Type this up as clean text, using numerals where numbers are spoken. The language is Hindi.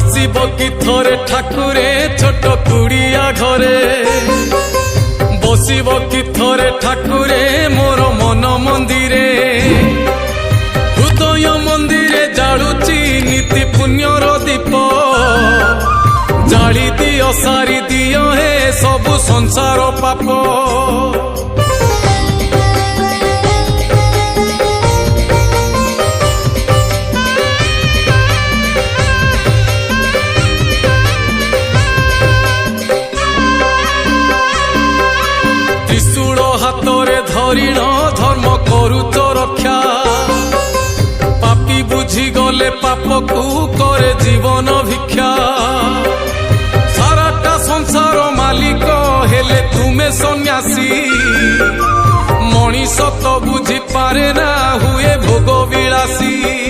आसीब कि थरे ठाकुरे छोट कुड़िया घरे बसिब कि थरे ठाकुरे मोर मन मंदिरे हृदय मंदिरे जालुची नीति पुण्यर दीप जाली दियो सारी दियो हे सबु संसार पाप त्रिशूल हाथरे धरिण धर्म करुच रक्षा पापी बुझी गले पाप को करे जीवन भिक्षा साराटा संसार मालिक हेले तुमे सन्यासी मनीष तो बुझी पारे ना हुए भोग विलासी।